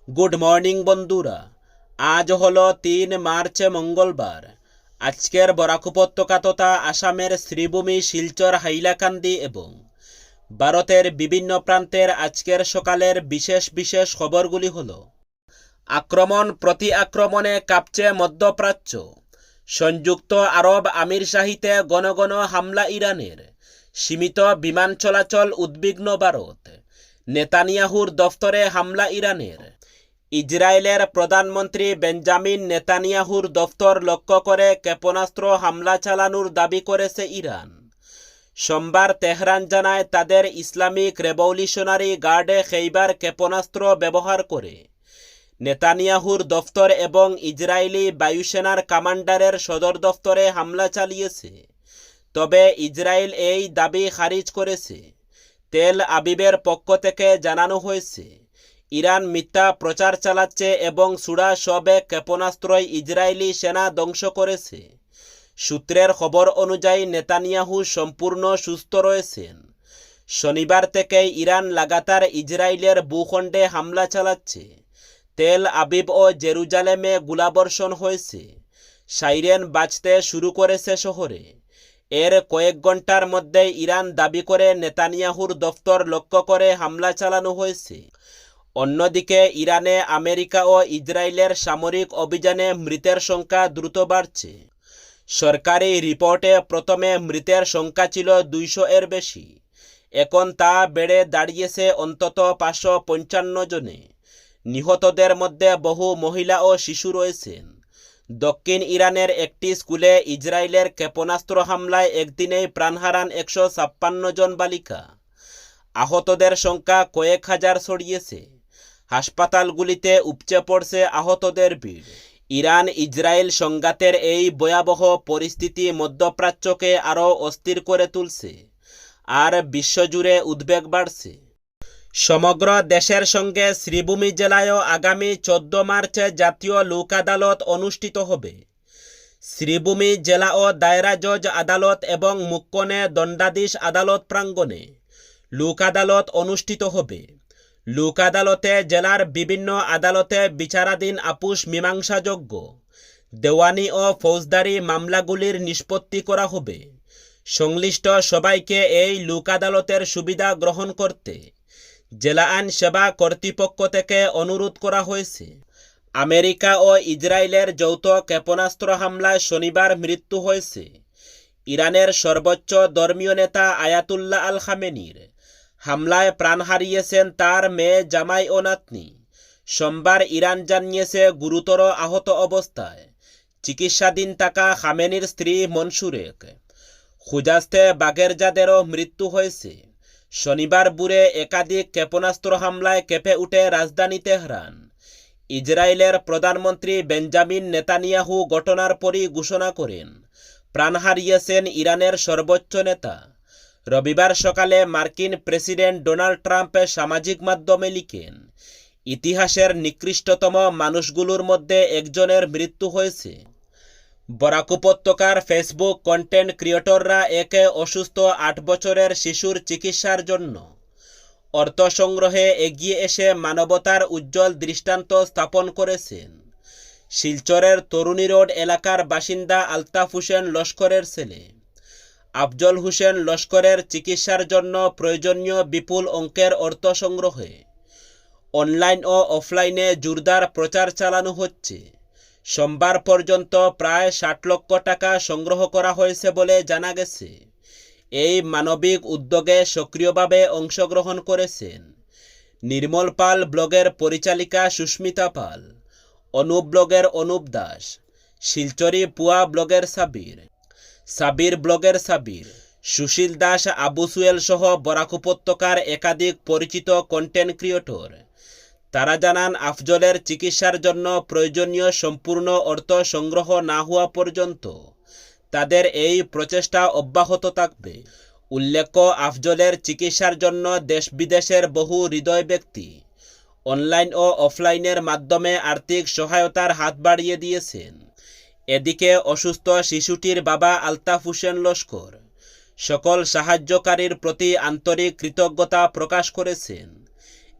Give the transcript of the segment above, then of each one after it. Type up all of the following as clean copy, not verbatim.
Good morning বন্ধুরা। আজ হলো 3 মার্চ মঙ্গলবার। আজকের বরাক উপত্যকা তথা আসামের শ্রীভূমি, শিলচর, হাইলাকান্দি এবং ভারতের বিভিন্ন প্রান্তের আজকের সকালের বিশেষ বিশেষ খবরগুলি হলো: আক্রমণ প্রতি আক্রমণে কাঁপছে মধ্যপ্রাচ্য। সংযুক্ত আরব আমিরশাহিতে ঘন ঘন হামলা ইরানের। সীমিত বিমান চলাচল, উদ্বিগ্ন ভারত। নেতানিয়াহুর দফতরে হামলা ইরানের। ইসরায়েলের প্রধানমন্ত্রী বেঞ্জামিন নেতানিয়াহুর দফতর লক্ষ্য করে ক্ষেপণাস্ত্র হামলা চালানোর দাবি করেছে ইরান। সোমবার তেহরান জানায় তাদের ইসলামিক রেভলিউশনারি গার্ডে খেইবার ক্ষেপণাস্ত্র ব্যবহার করে নেতানিয়াহুর দফতর এবং ইসরায়েলি বায়ুসেনার কমান্ডারের সদর দফতরে হামলা চালিয়েছে। তবে ইসরায়েল এই দাবি খারিজ করেছে। তেল আবিবের পক্ষ থেকে জানানো হয়েছে, ইরান মিথ্যা প্রচার চালাচ্ছে এবং সুড়া সবে ক্ষেপণাস্ত্রই ইসরায়েলি সেনা ধ্বংস করেছে। সূত্রের খবর অনুযায়ী নেতানিয়াহু সম্পূর্ণ সুস্থ রয়েছেন। শনিবার থেকেই ইরান লাগাতার ইসরায়েলের ভূখণ্ডে হামলা চালাচ্ছে। তেল আবিব ও জেরুজালেমে গোলাবর্ষণ হয়েছে। সাইরেন বাজতে শুরু করেছে শহরে। এর কয়েক ঘন্টার মধ্যে ইরান দাবি করে নেতানিয়াহুর দফতর লক্ষ্য করে হামলা চালানো হয়েছে। অন্যদিকে ইরানে আমেরিকা ও ইসরায়েলের সামরিক অভিযানে মৃতের সংখ্যা দ্রুত বাড়ছে। সরকারি রিপোর্টে প্রথমে মৃতের সংখ্যা ছিল 200-এর বেশি। এখন তা বেড়ে দাঁড়িয়েছে অন্তত 555 জনে। নিহতদের মধ্যে বহু মহিলা ও শিশু রয়েছেন। দক্ষিণ ইরানের একটি স্কুলে ইসরায়েলের ক্ষেপণাস্ত্র হামলায় একদিনেই প্রাণ হারান 156 জন বালিকা। আহতদের সংখ্যা কয়েক হাজার ছড়িয়েছে। হাসপাতালগুলিতে উপচে পড়ছে আহতদের ভিড়। ইরান ইসরায়েল সংঘাতের এই ভয়াবহ পরিস্থিতি মধ্যপ্রাচ্যকে আরও অস্থির করে তুলছে, আর বিশ্বজুড়ে উদ্বেগ বাড়ছে। সমগ্র দেশের সঙ্গে শ্রীভূমি জেলায়ও আগামী 14 মার্চে জাতীয় লোক আদালত অনুষ্ঠিত হবে। শ্রীভূমি জেলা ও দায়রা জজ আদালত এবং মুক্কনে দণ্ডাধীশ আদালত প্রাঙ্গণে লোক আদালত অনুষ্ঠিত হবে। লোক আদালতে জেলার বিভিন্ন আদালতে বিচারাধীন আপোষ মীমাংসাযোগ্য দেওয়ানি ও ফৌজদারি মামলাগুলির নিষ্পত্তি করা হবে। সংশ্লিষ্ট সবাইকে এই লোক আদালতের সুবিধা গ্রহণ করতে জেলা আইন সেবা কর্তৃপক্ষ থেকে অনুরোধ করা হয়েছে। আমেরিকা ও ইসরায়েলের যৌথ ক্ষেপণাস্ত্র হামলায় শনিবার মৃত্যু হয়েছে ইরানের সর্বোচ্চ ধর্মীয় নেতা আয়াতুল্লাহ আল খামেনির। হামলায় প্রাণ হারিয়েছেন তার মেয়ে, জামাই ও নাতনি। সোমবার ইরান জানিয়েছে গুরুতর আহত অবস্থায় চিকিৎসাধীন থাকা খামেনির স্ত্রী মনসুরেক খুজাস্তে বাগেরজাদেরও মৃত্যু হয়েছে। শনিবার ভোরে একাধিক ক্ষেপণাস্ত্র হামলায় কেঁপে উঠে রাজধানী তেহরান। ইসরায়েলের প্রধানমন্ত্রী বেঞ্জামিন নেতানিয়াহু ঘটনার পরই ঘোষণা করেন প্রাণ হারিয়েছেন ইরানের সর্বোচ্চ নেতা। রবিবার সকালে মার্কিন প্রেসিডেন্ট ডোনাল্ড ট্রাম্প সামাজিক মাধ্যমে লিখেন, ইতিহাসের নিকৃষ্টতম মানুষগুলোর মধ্যে একজনের মৃত্যু হয়েছে। বরাক উপত্যকার ফেসবুক কন্টেন্ট ক্রিয়েটররা একে অসুস্থ 8 বছরের শিশুর চিকিৎসার জন্য অর্থ সংগ্রহে এগিয়ে এসে মানবতার উজ্জ্বল দৃষ্টান্ত স্থাপন করেছেন। শিলচরের তরুণী রোড এলাকার বাসিন্দা আলতাফ হোসেন লস্করের ছেলে আফজল হোসেন লস্করের চিকিৎসার জন্য প্রয়োজনীয় বিপুল অঙ্কের অর্থ সংগ্রহে অনলাইন ও অফলাইনে জোরদার প্রচার চালানো হচ্ছে। সোমবার পর্যন্ত প্রায় 60 লক্ষ টাকা সংগ্রহ করা হয়েছে বলে জানা গেছে। এই মানবিক উদ্যোগে সক্রিয়ভাবে অংশগ্রহণ করেছেন নির্মল পাল ব্লগের পরিচালিকা সুস্মিতা পাল, অনুপ ব্লগের অনুপ দাস, শিলচরি পুয়া ব্লগের সাবির ব্লগের সাবির, সুশীল দাস, আবু সুয়েল সহ বরাক উপত্যকার একাধিক পরিচিত কন্টেন্ট ক্রিয়েটর। তারা জানান, আফজলের চিকিৎসার জন্য প্রয়োজনীয় সম্পূর্ণ অর্থ সংগ্রহ না হওয়া পর্যন্ত তাদের এই প্রচেষ্টা অব্যাহত থাকবে। উল্লেখ্য, আফজলের চিকিৎসার জন্য দেশ বিদেশের বহু হৃদয় ব্যক্তি অনলাইন ও অফলাইনের মাধ্যমে আর্থিক সহায়তার হাত বাড়িয়ে দিয়েছেন। এদিকে অসুস্থ শিশুটির বাবা আলতাফ হোসেন লস্কর সকল সাহায্যকারীর প্রতি আন্তরিক কৃতজ্ঞতা প্রকাশ করেছেন।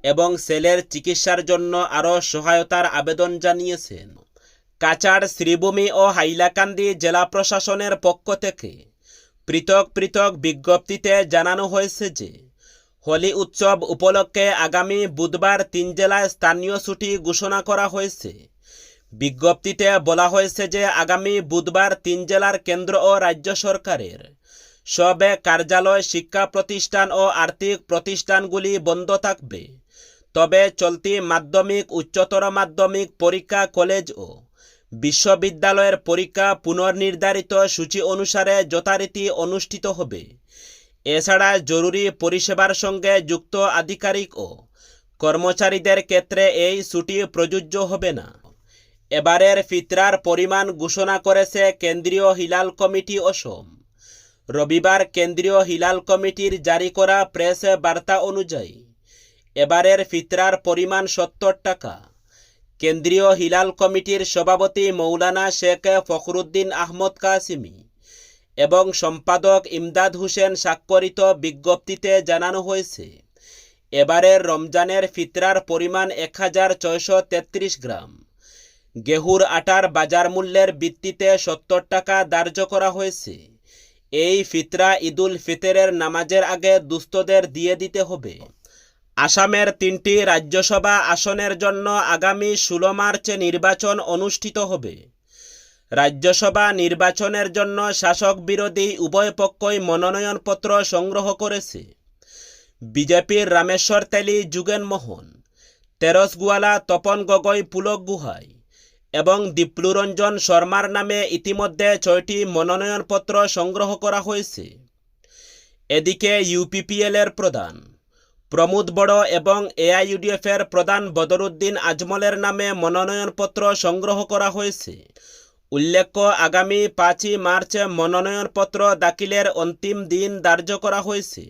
এবং সেলের চিকিৎসার জন্য আরও সহায়তার আবেদন জানিয়েছেন। কাছাড়, শ্রীভূমি ও হাইলাকান্দি জেলা প্রশাসনের পক্ষ থেকে পৃথক পৃথক বিজ্ঞপ্তিতে জানানো হয়েছে যে হোলি উৎসব উপলক্ষে আগামী বুধবার 3 জেলায় স্থানীয় ছুটি ঘোষণা করা হয়েছে। বিজ্ঞপ্তিতে বলা হয়েছে যে আগামী বুধবার 3 জেলার কেন্দ্র ও রাজ্য সরকারের সব কার্যালয়, শিক্ষা প্রতিষ্ঠান ও আর্থিক প্রতিষ্ঠানগুলি বন্ধ থাকবে। তবে চলতি মাধ্যমিক, উচ্চতর মাধ্যমিক পরীক্ষা, কলেজ ও বিশ্ববিদ্যালয়ের পরীক্ষা পুনর্নির্ধারিত সূচি অনুসারে যথারীতি অনুষ্ঠিত হবে। এছাড়া জরুরি পরিষেবার সঙ্গে যুক্ত আধিকারিক ও কর্মচারীদের ক্ষেত্রে এই ছুটি প্রযোজ্য হবে না। এবারের ফিতরার পরিমাণ ঘোষণা করেছে কেন্দ্রীয় হিলাল কমিটি অসম। রবিবার কেন্দ্রীয় হিলাল কমিটির জারি করা প্রেস বার্তা অনুযায়ী এবারের ফিতরার পরিমাণ 70 টাকা। কেন্দ্রীয় হিলাল কমিটির সভাপতি মৌলানা শেখ ফখরুদ্দিন আহমদ কাসিমি এবং সম্পাদক ইমদাদ হোসেন স্বাক্ষরিত বিজ্ঞপ্তিতে জানানো হয়েছে এবারের রমজানের ফিতরার পরিমাণ 1633 গ্রাম। গেহুর আটার বাজার মূল্যের ভিত্তিতে 70 টাকা ধার্য করা হয়েছে। এই ফিতরা ঈদুল ফিতরের নামাজের আগে দুস্থদের দিয়ে দিতে হবে। আসামের 3টি রাজ্যসভা আসনের জন্য আগামী 16 মার্চ নির্বাচন অনুষ্ঠিত হবে। রাজ্যসভা নির্বাচনের জন্য শাসক বিরোধী উভয় পক্ষই মনোনয়নপত্র সংগ্রহ করেছে। বিজেপির রামেশ্বর তেলী, যুগেন মোহন, তেরস গোয়ালা, তপন গগৈ, পুলক গুহাই এবং দীপ্লুরঞ্জন শর্মার নামে ইতিমধ্যে 6টি মনোনয়নপত্র সংগ্রহ করা হয়েছে। এদিকে ইউপিপিএলের প্রধান প্রমোদ বড় এবং এআইইউডিএফের প্রধান বদরুদ্দিন আজমলের নামে মনোনয়নপত্র সংগ্রহ করা হয়েছে। উল্লেখ্য, আগামী 5 মার্চ মনোনয়নপত্র দাখিলের অন্তিম দিন ধার্য করা হয়েছে।